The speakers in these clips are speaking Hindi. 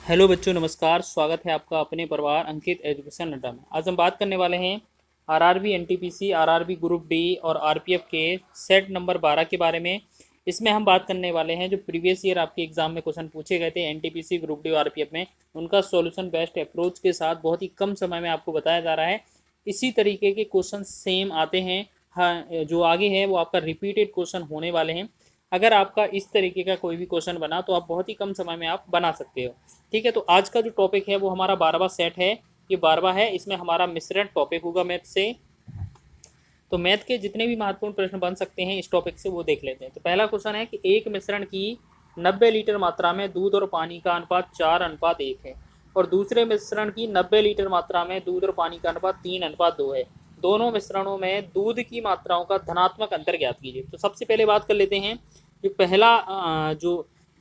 हेलो बच्चों, नमस्कार। स्वागत है आपका अपने परिवार अंकित एजुकेशन अड्डा में। आज हम बात करने वाले हैं RRB NTPC, RRB group D और आरपीएफ के सेट नंबर 12 के बारे में। इसमें हम बात करने वाले हैं जो प्रीवियस ईयर आपके एग्जाम में क्वेश्चन पूछे गए थे एनटीपीसी, ग्रुप डी और आरपीएफ में, उनका सॉल्यूशन बेस्ट अप्रोच के साथ बहुत ही कम समय में आपको बताया जा रहा है। इसी तरीके के क्वेश्चन सेम आते हैं। हाँ, जो आगे है वो आपका रिपीटेड क्वेश्चन होने वाले हैं। अगर आपका इस तरीके का कोई भी क्वेश्चन बना तो आप बहुत ही कम समय में आप बना सकते हो। ठीक है, तो आज का जो टॉपिक है वो हमारा 12वां सेट है। ये 12वां है, इसमें हमारा मिश्रण टॉपिक होगा मैथ से। तो मैथ के जितने भी महत्वपूर्ण प्रश्न बन सकते हैं इस टॉपिक से वो देख लेते हैं। तो पहला क्वेश्चन है कि एक मिश्रण की 90 लीटर मात्रा में दूध और पानी का अनुपात 4:1 है और दूसरे मिश्रण की 90 लीटर मात्रा में दूध और पानी का अनुपात 3:2 है। दोनों मिश्रणों में दूध की मात्राओं का धनात्मक अंतर ज्ञात कीजिए। तो सबसे पहले बात कर लेते हैं जो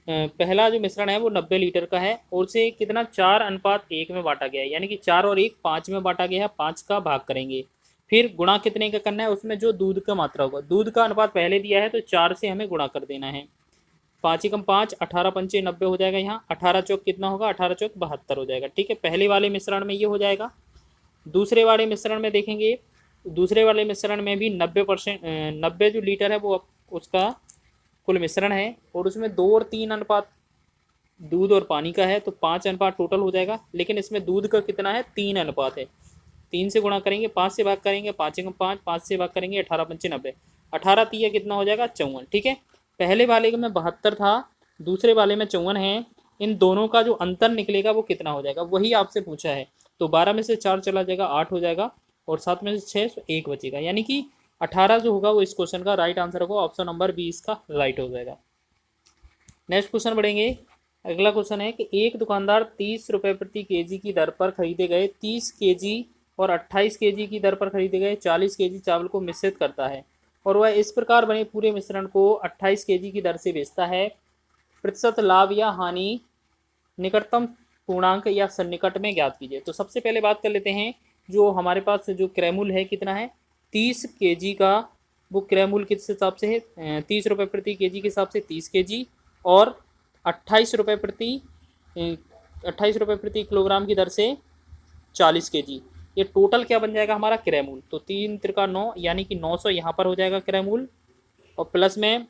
पहला जो मिश्रण है वो 90 लीटर का है और उसे कितना 4:1 में बांटा गया है, यानी कि 4 और 1 5 में बांटा गया है। 5 का भाग करेंगे, फिर गुणा कितने का करना है, उसमें जो दूध का मात्रा होगा, दूध का अनुपात पहले दिया है तो 4 से हमें गुणा कर देना है। 5 एकम 5, 18 पंचे 90 हो जाएगा। यहाँ 18 चौक कितना होगा, 18 चौक 72 हो जाएगा। ठीक है, पहले वाले मिश्रण में ये हो जाएगा। दूसरे वाले मिश्रण में देखेंगे, दूसरे वाले मिश्रण में भी 90 जो लीटर है वो उसका कुल मिश्रण है और उसमें 2 और 3 अनुपात दूध और पानी का है, तो 5 अनुपात टोटल हो जाएगा। लेकिन इसमें दूध का कितना है, 3 अनुपात है। 3 से गुणा करेंगे, 5 से भाग करेंगे, 5 एकम 5, 5 से भाग करेंगे, 18 पंचे 90, 18 तिया कितना हो जाएगा 54। ठीक है, पहले वाले में 72 था, दूसरे वाले में 54 है। इन दोनों का जो अंतर निकलेगा वो कितना हो जाएगा, वही आपसे पूछा है। तो 12 में से 4 चला जाएगा, 8 हो जाएगा और 7 में से 6 तो 1 बचेगा, यानी कि 18 जो होगा वो इस क्वेश्चन का राइट आंसर होगा। ऑप्शन नंबर बी इसका राइट हो जाएगा। नेक्स्ट क्वेश्चन बढ़ेंगे। अगला क्वेश्चन है कि एक दुकानदार 30 रुपये प्रति केजी की दर पर खरीदे गए 30 केजी और 28 केजी की दर पर खरीदे गए 40 केजी चावल को मिश्रित करता है और वह इस प्रकार बने पूरे मिश्रण को 28 केजी की दर से बेचता है। प्रतिशत लाभ या हानि निकटतम पूर्णांक या सन्निकट में ज्ञात कीजिए। तो सबसे पहले बात कर लेते हैं, जो हमारे पास जो क्रयमूल्य है कितना है 30 केजी का, वो क्रयमूल्य किस हिसाब से है 30 रुपये प्रति केजी के हिसाब से 30 केजी और 28 रुपये प्रति किलोग्राम की दर से 40 केजी। ये टोटल क्या बन जाएगा हमारा क्रयमूल्य। तो 3 त्रिका 9, यानी कि 900 यहाँ पर हो जाएगा क्रयमूल्य और प्लस में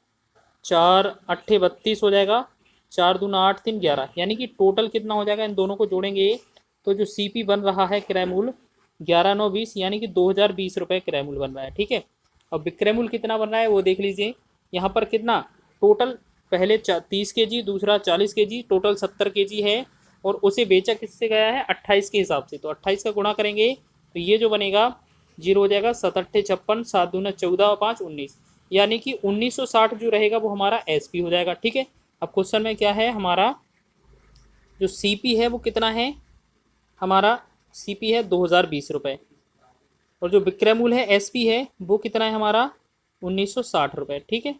4 अट्ठे 32 हो जाएगा, 4 दूना 8 3 11, यानी कि टोटल कितना हो जाएगा। इन दोनों को जोड़ेंगे तो जो सीपी बन रहा है क्रयमूल्य 11 9 20, यानी कि 2020 रुपये क्रयमूल्य बन रहा है। ठीक है, अब विक्रयमूल्य कितना बन रहा है वो देख लीजिए। यहाँ पर कितना टोटल, पहले 30 केजी, दूसरा 40 केजी, टोटल 70 केजी है और उसे बेचा किससे गया है 28 के हिसाब से। तो 28 का गुणा करेंगे तो ये जो बनेगा 0 हो जाएगा, 7 अट्ठे 56, 7 दूना 14 और 5 19, यानी कि 1960 जो रहेगा वो हमारा एसपी हो जाएगा। ठीक है, अब क्वेश्चन में क्या है, हमारा जो सीपी है वो कितना है, हमारा सीपी है 2020 रुपये और जो विक्रय मूल्य है एसपी है वो कितना है हमारा 1960 रुपये। ठीक है,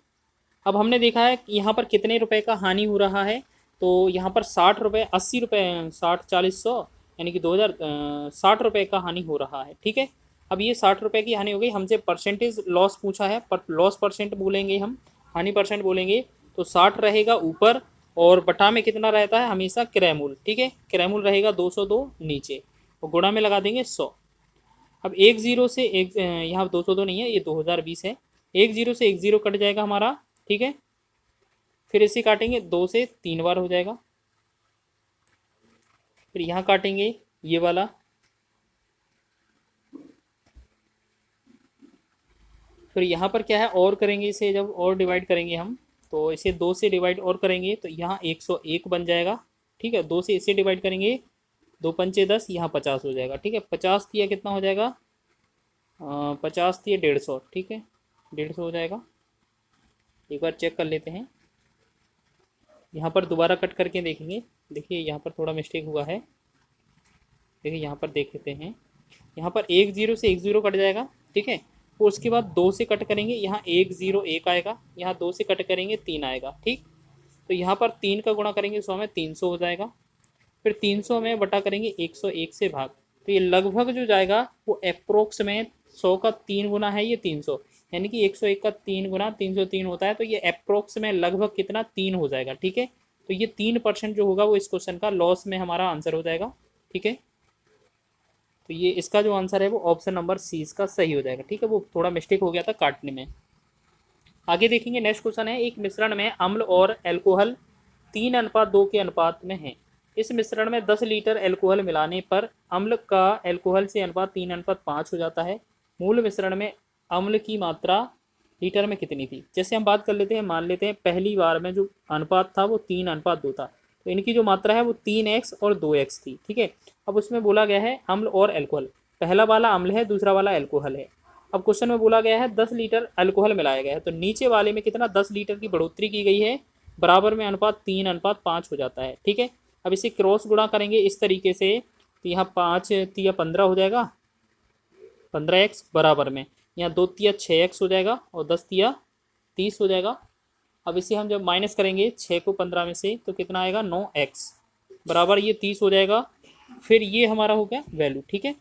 अब हमने देखा है कि यहाँ पर कितने रुपए का हानि हो रहा है। तो यहाँ पर 60 रुपये 80 रुपये 60 40 100, यानी कि 2060 रुपये का हानि हो रहा है। ठीक है, अब ये 60 रुपये की हानि हो गई। हमसे परसेंटेज लॉस पूछा है, पर लॉस परसेंट बोलेंगे हम, हानि परसेंट बोलेंगे। तो 60 रहेगा ऊपर और बटा में कितना रहता है हमेशा क्रयमूल्य। ठीक है, क्रयमूल्य रहेगा 202 नीचे और गुणा में लगा देंगे 100। अब एक जीरो से एक, यहाँ 202 नहीं है, ये 2020 है। एक जीरो से एक जीरो कट जाएगा हमारा। ठीक है, फिर इसे काटेंगे 2 से 3 बार हो जाएगा, फिर यहाँ काटेंगे ये वाला, फिर यहाँ पर क्या है और करेंगे इसे, जब और डिवाइड करेंगे हम तो इसे 2 से डिवाइड और करेंगे तो यहाँ 101 बन जाएगा। ठीक है, 2 से इसे डिवाइड करेंगे, 2 पंचे 10, यहाँ 50 हो जाएगा। ठीक है, 50 तिया कितना हो जाएगा 50 तिया 150। ठीक है, 150 हो जाएगा। एक बार चेक कर लेते हैं, यहाँ पर दोबारा कट करके देखेंगे। देखिए यहाँ पर थोड़ा मिस्टेक हुआ है, देखिए यहाँ पर देख लेते हैं। यहाँ पर एक जीरो से एक जीरो कट जाएगा। ठीक है, और उसके बाद 2 से कट करेंगे, यहाँ 1 0 1 आएगा, यहाँ 2 से कट करेंगे 3 आएगा। ठीक, तो यहाँ पर 3 का गुणा करेंगे 100 में 300 हो जाएगा, फिर 300 में बटा करेंगे 101 से भाग। तो ये लगभग जो जाएगा वो अप्रोक्स में 100 का 3 गुना है ये 300, यानी कि 101 का 3 गुना 303 होता है। तो ये अप्रोक्स में लगभग कितना 3 हो जाएगा। ठीक है, तो ये 3% जो होगा वो इस क्वेश्चन का लॉस में हमारा आंसर हो जाएगा। ठीक है, तो ये इसका जो आंसर है वो ऑप्शन नंबर सी इसका सही हो जाएगा। ठीक है, वो थोड़ा मिस्टेक हो गया था काटने में। आगे देखेंगे, नेक्स्ट क्वेश्चन है, एक मिश्रण में अम्ल और एल्कोहल 3:2 के अनुपात में है। इस मिश्रण में 10 लीटर एल्कोहल मिलाने पर अम्ल का एल्कोहल से अनुपात 3:5 हो जाता है। मूल मिश्रण में अम्ल की मात्रा लीटर में कितनी थी? जैसे हम बात कर लेते हैं, मान लेते हैं पहली बार में जो अनुपात था वो 3:2 था, तो इनकी जो मात्रा है वो 3x और 2x थी। ठीक है, अब उसमें बोला गया है अम्ल और एल्कोहल, पहला वाला अम्ल है, दूसरा वाला एल्कोहल है। अब क्वेश्चन में बोला गया है 10 लीटर अल्कोहल मिलाया गया है, तो नीचे वाले में कितना 10 लीटर की बढ़ोतरी की गई है, बराबर में अनुपात 3:5 हो जाता है। ठीक है, अब इसे क्रॉस गुणा करेंगे इस तरीके से, तो यहाँ 5 तिया 15 हो जाएगा, 15x बराबर में यहाँ 2 तिया 6x हो जाएगा और 10 तिया 30 हो जाएगा। अब इसे हम जब माइनस करेंगे 6 को 15 में से तो कितना आएगा 9x बराबर ये 30 हो जाएगा। फिर ये हमारा हो गया वैल्यू। ठीक है,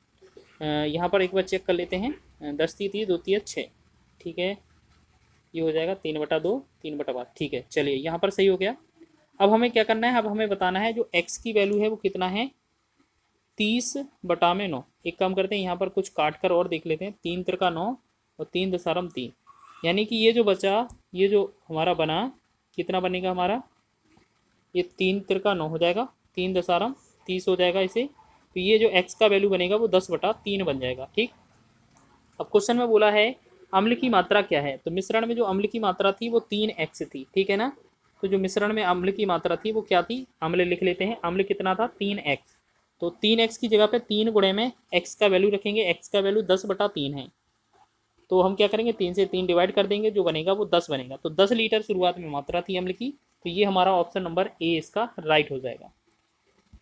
यहाँ पर एक बार चेक कर लेते हैं, 10 ती 2 तिया 6। ठीक है, ये हो जाएगा 3/2 3/5। ठीक है, चलिए यहाँ पर सही हो गया। अब हमें क्या करना है, अब हमें बताना है जो x की वैल्यू है वो कितना है, 30/9। एक काम करते हैं, यहाँ पर कुछ काट कर और देख लेते हैं, 3 तिरका 9 और 3 दसारम 3, यानी कि ये जो बचा, ये जो हमारा बना कितना बनेगा हमारा, ये 3 तिरका 9 हो जाएगा, 3 दसारम 30 हो जाएगा इसे, तो ये जो x का वैल्यू बनेगा वो 10/3 बन जाएगा। ठीक, अब क्वेश्चन में बोला है अम्ल की मात्रा क्या है, तो मिश्रण में जो अम्ल की मात्रा थी वो 3x थी। ठीक है ना, तो जो मिश्रण में अम्ल की मात्रा थी वो क्या थी, अम्ल लिख लेते हैं, अम्ल कितना था 3x, तो 3x की जगह पे 3 गुणे में x का वैल्यू रखेंगे, x का वैल्यू 10/3 है, तो हम क्या करेंगे 3 से 3 डिवाइड कर देंगे, जो बनेगा वो 10 बनेगा। तो 10 लीटर शुरुआत में मात्रा थी अम्ल की, तो ये हमारा ऑप्शन नंबर ए इसका राइट हो जाएगा।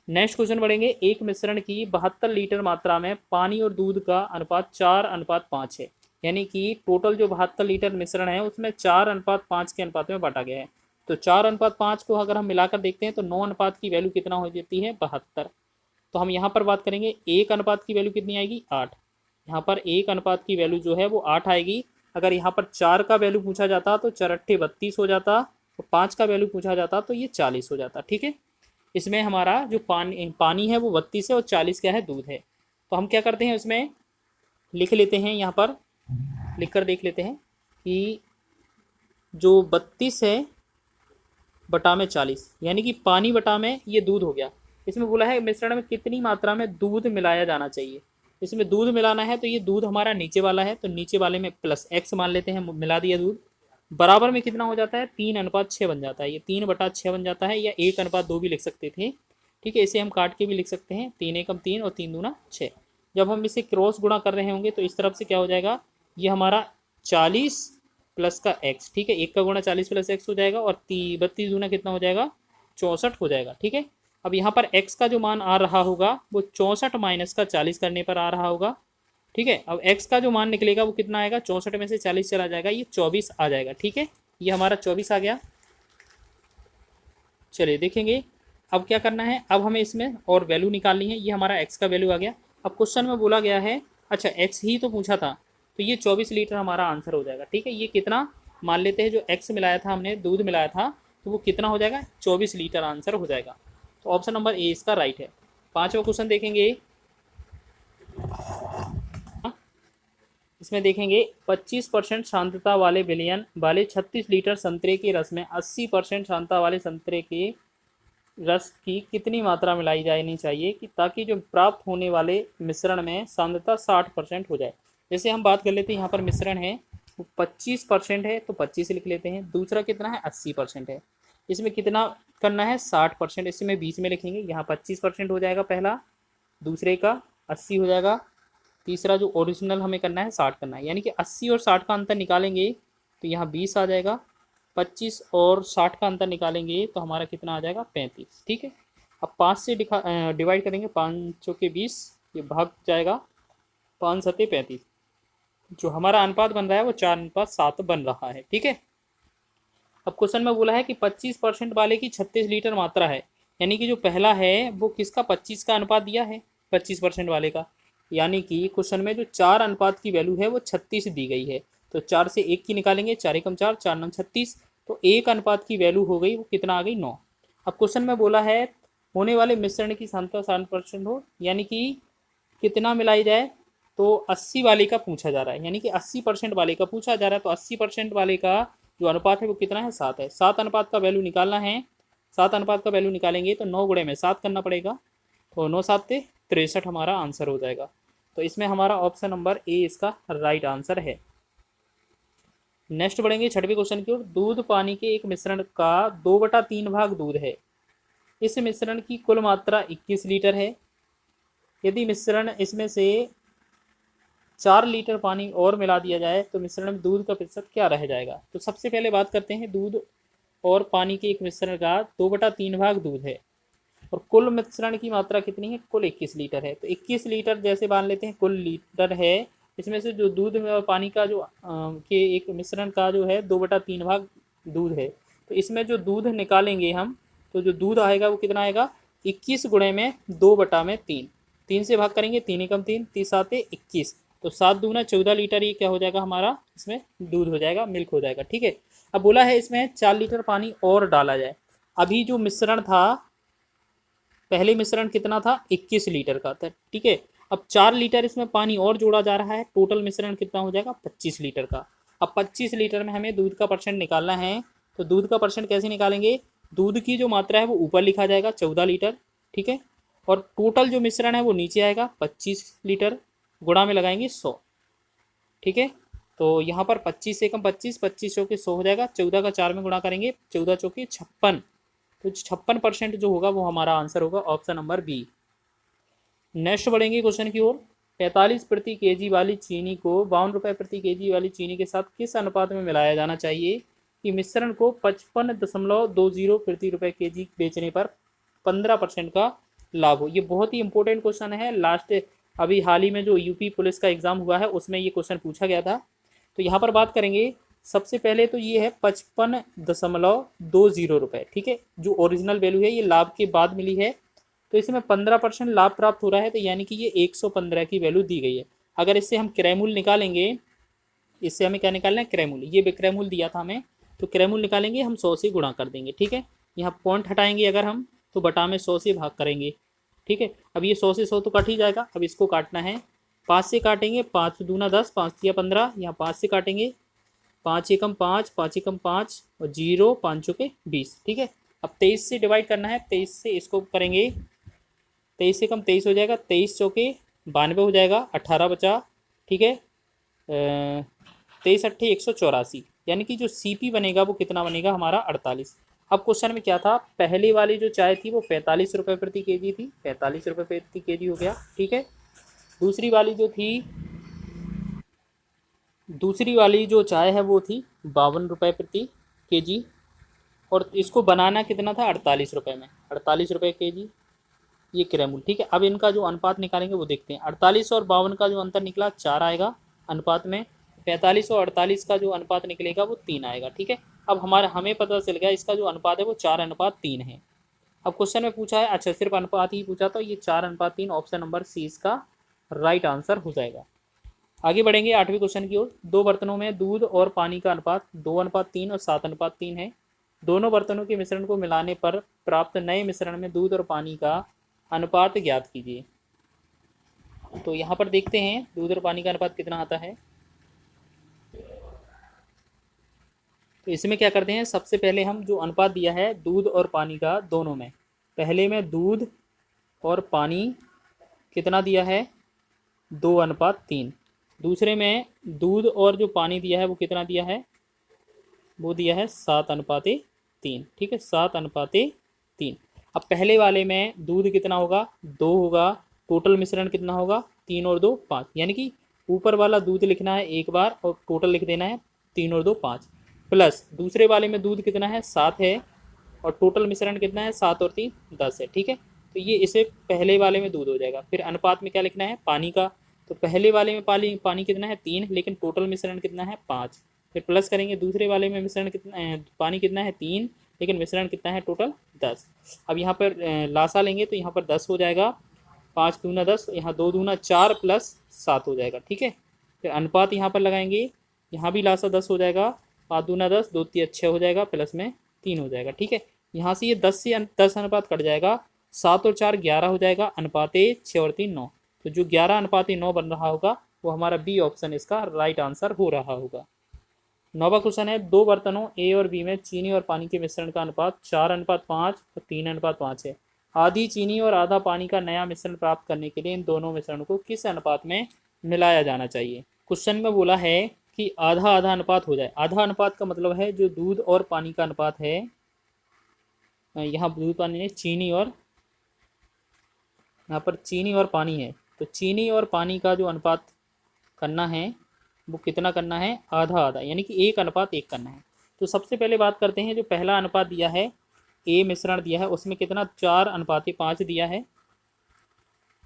नेक्स्ट क्वेश्चन बढ़ेंगे, एक मिश्रण की 72 लीटर मात्रा में पानी और दूध का अनुपात 4:5 है, यानी कि टोटल जो 72 लीटर मिश्रण है उसमें 4:5 के अनुपात में बांटा गया है। तो 4:5 को अगर हम मिलाकर देखते हैं तो 9 अनुपात की वैल्यू कितना हो जाती है 72। तो हम यहाँ पर बात करेंगे 1 अनुपात की वैल्यू कितनी आएगी 8, यहाँ पर 1 अनुपात की वैल्यू जो है वो 8 आएगी। अगर यहाँ पर 4 का वैल्यू पूछा जाता तो 4 × 8 = 32 हो जाता, और 5 का वैल्यू पूछा जाता तो ये 40 हो जाता। ठीक है, इसमें हमारा जो पानी है वो 32 है और 40 क्या है दूध है। तो हम क्या करते हैं उसमें लिख लेते हैं, यहाँ पर लिख कर देख लेते हैं कि जो 32 है बटा में 40, यानी कि पानी बटा में ये दूध हो गया। इसमें बोला है मिश्रण में कितनी मात्रा में दूध मिलाया जाना चाहिए, इसमें दूध मिलाना है, तो ये दूध हमारा नीचे वाला है, तो नीचे वाले में प्लस x मान लेते हैं, मिला दिया दूध, बराबर में कितना हो जाता है 3:6 बन जाता है, ये 3/6 बन जाता है, या 1:2 भी लिख सकते थे। ठीक है, इसे हम काट के भी लिख सकते हैं, 3 एकम 3 और 3 दूना 6। जब हम इसे क्रॉस गुणा कर रहे होंगे तो इस तरफ से क्या हो जाएगा, ये हमारा 40 प्लस का x। ठीक है, 1 का गुणा 40 प्लस x हो जाएगा, और 32 दूना कितना हो जाएगा 64 हो जाएगा। ठीक है, अब यहाँ पर x का जो मान आ रहा होगा वो 64 माइनस का 40 करने पर आ रहा होगा। ठीक है, अब x का जो मान निकलेगा वो कितना आएगा, 64 में से 40 चला जाएगा, ये 24 आ जाएगा। ठीक है, ये हमारा 24 आ गया। चलिए देखेंगे अब क्या करना है, अब हमें इसमें और वैल्यू निकालनी है, ये हमारा x का वैल्यू आ गया। अब क्वेश्चन में बोला गया है, अच्छा x ही तो पूछा था, तो ये 24 लीटर हमारा आंसर हो जाएगा। ठीक है, ये कितना मान लेते हैं, जो x मिलाया था हमने, दूध मिलाया था, तो वो कितना हो जाएगा 24 लीटर आंसर हो जाएगा। तो ऑप्शन नंबर ए इसका राइट है। 5वां क्वेश्चन देखेंगे, इसमें देखेंगे 25% शांतता वाले विलयन वाले 36 लीटर संतरे के रस में 80% शांतता वाले संतरे के रस की कितनी मात्रा मिलाई जानी चाहिए कि ताकि जो प्राप्त होने वाले मिश्रण में सांद्रता 60% हो जाए। जैसे हम बात कर लेते हैं, यहाँ पर मिश्रण है वो 25% है, तो 25 लिख लेते हैं, दूसरा कितना है 80% है, इसमें कितना करना है 60%, इसमें बीच में लिखेंगे, यहाँ 25% हो जाएगा पहला, दूसरे का 80 हो जाएगा, तीसरा जो ओरिजिनल हमें करना है 60 करना है, यानी कि 80 और 60 का अंतर निकालेंगे तो यहाँ 20 आ जाएगा, 25 और 60 का अंतर निकालेंगे तो हमारा कितना आ जाएगा 35। ठीक है, अब 5 से डिवाइड करेंगे, 5 चौके 20, ये भाग जाएगा, 5 सत्ते 35, जो हमारा अनुपात बन रहा है वो 4:7 बन रहा है। ठीक है, अब क्वेश्चन में बोला है कि 25% वाले की 36 लीटर मात्रा है, यानी कि जो पहला है वो किसका 25 का अनुपात दिया है 25% वाले का, यानी कि क्वेश्चन में जो 4 अनुपात की वैल्यू है वो 36 दी गई है, तो 4 से 1 की निकालेंगे, 4 एकम 4 4 9 36, तो 1 अनुपात की वैल्यू हो गई वो कितना आ गई 9। अब क्वेश्चन में बोला है होने वाले मिश्रण की सांद्रता 60% हो, यानी कि कितना मिलाई जाए, तो 80 वाले का पूछा जा रहा है, यानी कि 80% वाले का पूछा जा रहा है। तो 80% वाले का जो अनुपात है वो कितना है, 7 है। 7 अनुपात का वैल्यू निकालना है। 7 अनुपात का वैल्यू निकालेंगे तो 9 गुणे में 7 करना पड़ेगा, तो 9 7 63 हमारा आंसर हो जाएगा। तो इसमें हमारा ऑप्शन नंबर ए इसका राइट आंसर है। नेक्स्ट बढ़ेंगे छठवें क्वेश्चन की ओर। दूध पानी के एक मिश्रण का 2/3 भाग दूध है। इस मिश्रण की कुल मात्रा 21 लीटर है। यदि मिश्रण इसमें से 4 लीटर पानी और मिला दिया जाए तो मिश्रण में दूध का प्रतिशत क्या रह जाएगा। तो सबसे पहले बात करते हैं, दूध और पानी के एक मिश्रण का 2/3 भाग दूध है और कुल मिश्रण की मात्रा कितनी है, कुल 21 लीटर है। तो 21 लीटर जैसे मान लेते हैं कुल लीटर है, इसमें से जो दूध और पानी का जो के एक मिश्रण का जो है 2/3 भाग दूध है, तो इसमें जो दूध निकालेंगे हम, तो जो दूध आएगा वो कितना आएगा, 21 गुणे में 2/3, 3 से भाग करेंगे, 3 एकम 3, 3 7 21, तो 7 दूना 14 लीटर ये क्या हो जाएगा हमारा, इसमें दूध हो जाएगा, मिल्क हो जाएगा। ठीक है, अब बोला है इसमें 4 लीटर पानी और डाला जाए। अभी जो मिश्रण था, पहले मिश्रण कितना था, 21 लीटर का था। ठीक है, अब 4 लीटर इसमें पानी और जोड़ा जा रहा है, टोटल मिश्रण कितना हो जाएगा, 25 लीटर का। अब 25 लीटर में हमें दूध का परसेंट निकालना है, तो दूध का परसेंट कैसे निकालेंगे, दूध की जो मात्रा है वो ऊपर लिखा जाएगा 14 लीटर। ठीक है, और टोटल जो मिश्रण है वो नीचे आएगा 25 लीटर, गुणा में लगाएंगे 100। ठीक है, तो यहाँ पर 25 से कम 25, 25 चौके 100 हो जाएगा, 14 का 4 में गुणा करेंगे, 14 चौके 56, तो 56% जो होगा वो हमारा आंसर होगा, ऑप्शन नंबर बी। नेक्स्ट बढ़ेंगे क्वेश्चन की ओर। 45 प्रति केजी वाली चीनी को 52 रुपये प्रति केजी वाली चीनी के साथ किस अनुपात में मिलाया जाना चाहिए कि मिश्रण को 55.20 प्रति रुपये केजी बेचने पर 15% का लाभ हो। ये बहुत ही इंपॉर्टेंट क्वेश्चन है, लास्ट अभी हाल ही में जो यूपी पुलिस का एग्जाम हुआ है उसमें ये क्वेश्चन पूछा गया था। तो यहाँ पर बात करेंगे, सबसे पहले तो ये है 55.20 रुपये। ठीक है, जो ओरिजिनल वैल्यू है ये लाभ के बाद मिली है, तो इसमें 15% लाभ प्राप्त हो रहा है, तो यानी कि ये 115 की वैल्यू दी गई है। अगर इससे हम क्रयमूल्य निकालेंगे, इससे हमें क्या निकालना है, क्रयमूल्य, ये क्रयमूल्य दिया था हमें, तो क्रयमूल्य निकालेंगे हम 100 से गुणा कर देंगे। ठीक है, यहाँ पॉइंट हटाएंगे अगर हम, तो बटा में 100 से भाग करेंगे। ठीक है, अब ये 100 से 100 तो कट ही जाएगा, अब इसको काटना है, 5 से काटेंगे, 5 दूना 10, 5 तिया 15, यहाँ 5 से काटेंगे, 5 एकम 5, 5 एकम 5 और 0, 5 चौके 20। ठीक है, अब 23 से डिवाइड करना है, 23 से इसको करेंगे, 23 से कम 23 हो जाएगा, 23 चौके 92 हो जाएगा, 18 बचा। ठीक है, 23 अट्ठे 184, यानी कि जो सीपी बनेगा वो कितना बनेगा हमारा, 48। अब क्वेश्चन में क्या था, पहले वाली जो चाय थी वो 45 रुपये प्रति केजी थी, 45 रुपये प्रति केजी हो गया। ठीक है, दूसरी वाली जो थी, दूसरी वाली जो चाय है वो थी 52 रुपये प्रति केजी, और इसको बनाना कितना था, 48 रुपये में, 48 रुपये केजी ये क्रयमूल्य। ठीक है, अब इनका जो अनुपात निकालेंगे वो देखते हैं। 48 और 52 का जो अंतर निकला 4 आएगा अनुपात में, 45 और 48 का जो अनुपात निकलेगा वो 3 आएगा। ठीक है, अब हमें पता चल गया इसका जो अनुपात है वो 4:3 है। अब क्वेश्चन में पूछा है, अच्छा सिर्फ अनुपात ही पूछा, तो ये 4:3, ऑप्शन नंबर सी इसका राइट आंसर हो जाएगा। आगे बढ़ेंगे 8वें क्वेश्चन की ओर। 2 बर्तनों में दूध और पानी का अनुपात 2:3 और 7:3 है। दोनों बर्तनों के मिश्रण को मिलाने पर प्राप्त नए मिश्रण में दूध और पानी का अनुपात ज्ञात कीजिए। तो यहाँ पर देखते हैं दूध और पानी का अनुपात कितना आता है। तो इसमें क्या करते हैं, सबसे पहले हम जो अनुपात दिया है दूध और पानी का दोनों में, पहले में दूध और पानी कितना दिया है, 2:3। दूसरे में दूध और जो पानी दिया है वो कितना दिया है, वो दिया है 7:3। ठीक है, 7:3। अब पहले वाले में दूध कितना होगा, 2 होगा, टोटल मिश्रण कितना होगा, 3 और 2 5, यानी कि ऊपर वाला दूध लिखना है एक बार और टोटल लिख देना है 3 और 2 5, प्लस दूसरे वाले में दूध कितना है 7 है और टोटल मिश्रण कितना है 7 और 3 10 है। ठीक है, तो ये इसे पहले वाले में दूध हो जाएगा। फिर अनुपात में क्या लिखना है, पानी का, तो पहले वाले में पानी कितना है 3, लेकिन टोटल मिश्रण कितना है 5। फिर प्लस करेंगे दूसरे वाले में मिश्रण कितना, पानी कितना है 3, लेकिन मिश्रण कितना है टोटल 10। अब यहाँ पर लासा लेंगे तो यहाँ पर 10 हो जाएगा, 5 दूना 10, यहाँ 2 दूना 4 प्लस 7 हो जाएगा। ठीक है, फिर अनुपात यहाँ पर लगाएंगे, यहाँ भी लासा 10 हो जाएगा, 5 दूना 10, 2 3 6 हो जाएगा, प्लस में 3 हो जाएगा। ठीक है, यहाँ से ये 10 से 10 अनुपात कट जाएगा, 7 और 4 11 हो जाएगा, अनुपाते 6 और 3 9। तो जो 11 अनुपाते 9 बन रहा होगा वो हमारा बी ऑप्शन इसका राइट आंसर हो रहा होगा। 9वां क्वेश्चन है, दो बर्तनों ए और बी में चीनी और पानी के मिश्रण का अनुपात 4:5 और 3:5 है। आधी चीनी और आधा पानी का नया मिश्रण प्राप्त करने के लिए इन दोनों मिश्रणों को किस अनुपात में मिलाया जाना चाहिए। क्वेश्चन में बोला है कि आधा आधा अनुपात हो जाए। आधा अनुपात का मतलब है जो दूध और पानी का अनुपात है, यहाँ दूध पानी नहीं, चीनी और, यहाँ पर चीनी और पानी है, तो चीनी और पानी का जो अनुपात करना है वो कितना करना है, आधा आधा, यानी कि 1:1 करना है। तो सबसे पहले बात करते हैं, जो पहला अनुपात दिया है ए मिश्रण दिया है उसमें कितना 4:5 दिया है,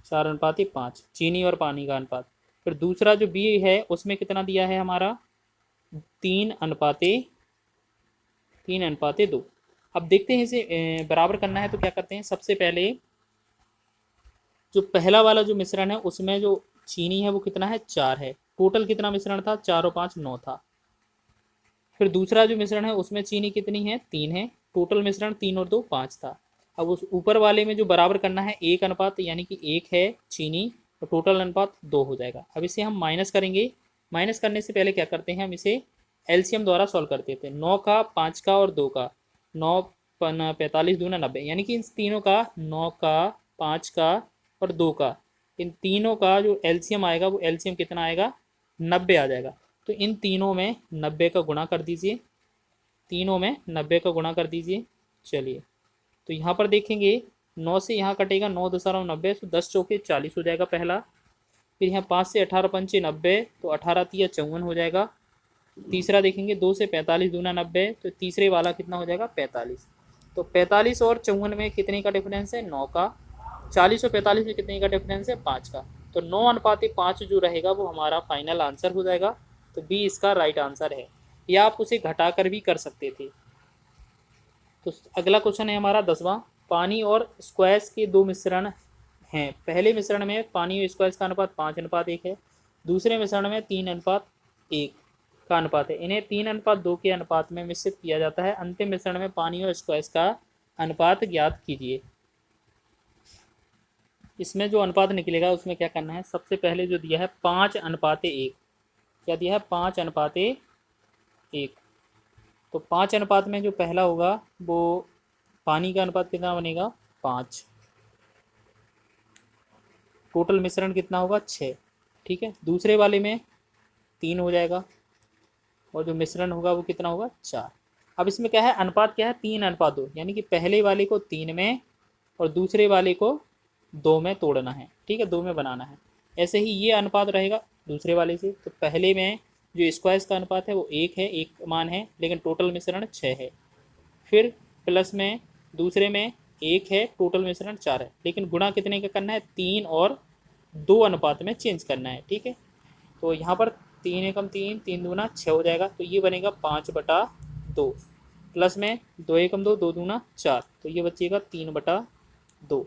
4:5 चीनी और पानी का अनुपात। फिर दूसरा जो बी है उसमें कितना दिया है हमारा 3:2। अब देखते हैं इसे बराबर करना है तो क्या करते हैं, सबसे पहले जो पहला वाला जो मिश्रण है उसमें जो चीनी है वो कितना है 4 है, टोटल कितना मिश्रण था 4 और 5 9 था। फिर दूसरा जो मिश्रण है उसमें चीनी कितनी है 3 है, टोटल मिश्रण 3 और 2 5 था। अब उस ऊपर वाले में जो बराबर करना है 1 अनुपात, यानी कि 1 है चीनी और टोटल अनुपात 2 हो जाएगा। अब इसे हम माइनस करेंगे। माइनस करने से पहले क्या करते हैं, हम इसे एलसीएम द्वारा सॉल्व करते थे। 9 का 5 का और 2 का, 9 45 दूना 90, यानी कि इन तीनों का 9 का 5 का और 2 का, इन तीनों का जो एलसीएम आएगा वो एलसीएम कितना आएगा 90 आ जाएगा। तो इन तीनों में 90 का गुणा कर दीजिए, तीनों में 90 का गुणा कर दीजिए। चलिए तो यहाँ पर देखेंगे 9 से यहाँ कटेगा 9×90, तो 10 चौके 40 हो जाएगा पहला। फिर यहाँ 5 से 18 पंचे 90, तो 18 तिया 54 हो जाएगा। तीसरा देखेंगे 2 से 45 दूना 90, तो तीसरे वाला कितना हो जाएगा 45। तो 45 और 54 में कितने का डिफरेंस है 9 का, 40 और 45 में कितने का डिफरेंस है 5 का। तो 9:5 जो रहेगा वो हमारा फाइनल आंसर हो जाएगा। तो बी इसका राइट आंसर है, या आप उसे घटाकर भी कर सकते थे। तो अगला क्वेश्चन है हमारा 10वां, पानी और स्क्वैश के दो मिश्रण हैं। पहले मिश्रण में पानी और स्क्वैश का अनुपात 5:1 है, दूसरे मिश्रण में 3:1 का अनुपात है। इन्हें 3:2 के अनुपात में मिश्रित किया जाता है। अंतिम मिश्रण में पानी और स्क्वैश का अनुपात ज्ञात कीजिए। इसमें जो अनुपात निकलेगा उसमें क्या करना है, सबसे पहले जो दिया है 5:1, क्या दिया है 5:1। तो 5 अनुपात में जो पहला होगा वो पानी का अनुपात कितना बनेगा 5, टोटल मिश्रण कितना होगा 6, ठीक है। दूसरे वाले में 3 हो जाएगा और जो मिश्रण होगा वो कितना होगा 4। अब इसमें क्या है अनुपात, क्या है 3:2, यानी कि पहले वाले को 3 में और दूसरे वाले को 2 में तोड़ना है, ठीक है, 2 में बनाना है। ऐसे ही ये अनुपात रहेगा दूसरे वाले से। तो पहले में जो स्क्वायर्स का अनुपात है वो 1 है, 1 मान है, लेकिन टोटल मिश्रण 6 है। फिर प्लस में दूसरे में 1 है, टोटल मिश्रण 4 है, लेकिन गुणा कितने का करना है 3 और 2 अनुपात में चेंज करना है, ठीक है। तो यहाँ पर 3 एकम 3, 3 दूना 6 हो जाएगा, तो ये बनेगा 5/2। प्लस में 2 एकम 2, 2 दूना 4, तो ये बचेगा 3/2।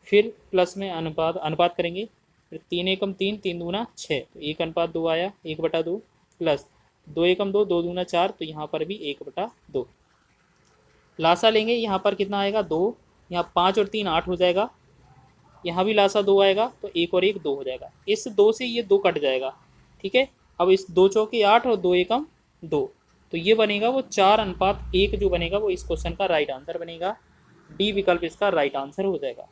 फिर प्लस में अनुपात अनुपात करेंगे, फिर 3 एकम 3, 3 दूना 6, तो 1:2 आया, 1/2 प्लस 2 एकम 2, 2 दूना 4, तो यहाँ पर भी 1/2। लासा लेंगे, यहाँ पर कितना आएगा 2, यहाँ 5 और 3 8 हो जाएगा, यहाँ भी लासा 2 आएगा, तो 1 और 1 2 हो जाएगा। इस 2 से ये 2 कट जाएगा, ठीक है। अब इस 2 चौके 8 और 2 एकम 2, तो ये बनेगा वो 4:1 जो बनेगा वो इस क्वेश्चन का राइट आंसर बनेगा। डी विकल्प इसका राइट आंसर हो जाएगा।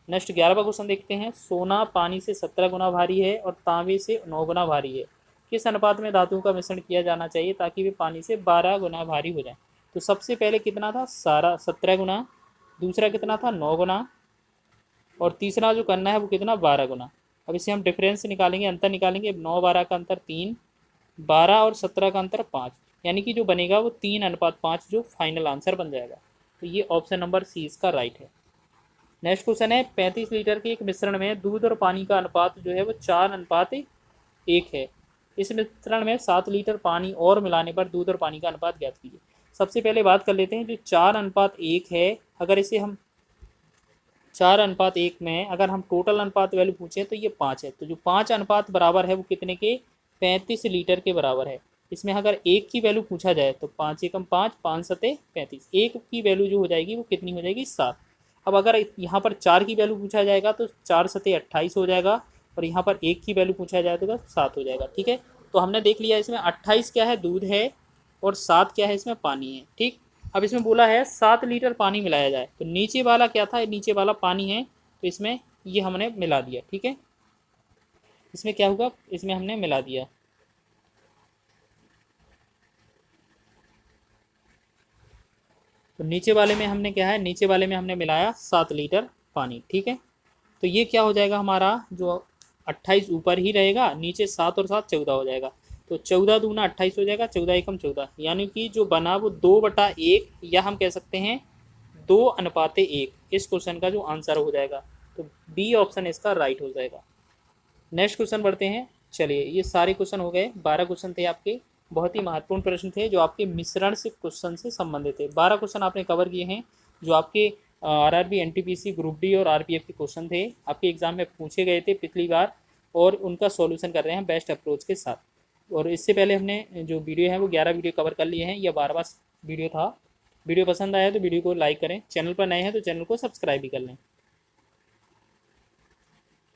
नेक्स्ट 11वां क्वेश्चन देखते हैं, सोना पानी से 17 गुना भारी है और तांबे से 9 गुना भारी है। किस अनुपात में धातुओं का मिश्रण किया जाना चाहिए ताकि वे पानी से 12 गुना भारी हो जाए। तो सबसे पहले कितना था सारा 17 गुना, दूसरा कितना था 9 गुना, और तीसरा जो करना है वो कितना 12 गुना। अब इसे हम डिफरेंस निकालेंगे, अंतर निकालेंगे। 9-12 का अंतर 3, 12 और 17 का अंतर 5, यानी कि जो बनेगा वो 3:5 जो फाइनल आंसर बन जाएगा। तो ये ऑप्शन नंबर सी इसका राइट है। नेक्स्ट क्वेश्चन है, 35 लीटर के एक मिश्रण में दूध और पानी का अनुपात जो है वो 4:1 है। इस मिश्रण में 7 लीटर पानी और मिलाने पर दूध और पानी का अनुपात ज्ञात कीजिए। सबसे पहले बात कर लेते हैं, जो 4:1 है, अगर इसे हम 4:1 में अगर हम टोटल अनुपात वैल्यू पूछें तो ये 5 है। तो जो 5 अनुपात बराबर है वो कितने के 35 लीटर के बराबर है। इसमें अगर एक की वैल्यू पूछा जाए तो 5 एकम 5, 5 सते 35, एक की वैल्यू जो हो जाएगी वो कितनी हो जाएगी 7। अब अगर यहाँ पर 4 की वैल्यू पूछा जाएगा तो 4 सते 28 हो जाएगा, और यहाँ पर एक की वैल्यू पूछा जाएगा तो 7 हो जाएगा। ठीक है, तो हमने देख लिया इसमें 28 क्या है, दूध है, और 7 क्या है, इसमें पानी है। ठीक, अब इसमें बोला है 7 लीटर पानी मिलाया जाए, तो नीचे वाला क्या था, नीचे वाला पानी है, तो इसमें ये हमने मिला दिया। ठीक है, इसमें क्या होगा, इसमें हमने मिला दिया। तो नीचे वाले में हमने क्या है, नीचे वाले में हमने मिलाया 7 लीटर पानी। ठीक है, तो ये क्या हो जाएगा हमारा, जो 28 ऊपर ही रहेगा, नीचे 7 और 7 14 हो जाएगा। तो 14 दूना 28 हो जाएगा, 14 एकम 14, यानी कि जो बना वो 2/1, या हम कह सकते हैं 2:1 इस क्वेश्चन का जो आंसर हो जाएगा। तो बी ऑप्शन इसका राइट हो जाएगा। नेक्स्ट क्वेश्चन बढ़ते हैं। चलिए, ये सारे क्वेश्चन हो गए, 12 क्वेश्चन थे आपके, बहुत ही महत्वपूर्ण प्रश्न थे जो आपके मिश्रण से क्वेश्चन से संबंधित थे। 12 क्वेश्चन आपने कवर किए हैं जो आपके आरआरबी, एनटीपीसी, ग्रुप डी और आरपीएफ के क्वेश्चन थे, आपके एग्जाम में पूछे गए थे पिछली बार, और उनका सॉल्यूशन कर रहे हैं बेस्ट अप्रोच के साथ। और इससे पहले हमने जो वीडियो है वो 11 वीडियो कवर कर लिए हैं, यह 12वां वीडियो था। वीडियो पसंद आया तो वीडियो को लाइक करें, चैनल पर नए हैं तो चैनल को सब्सक्राइब भी कर लें।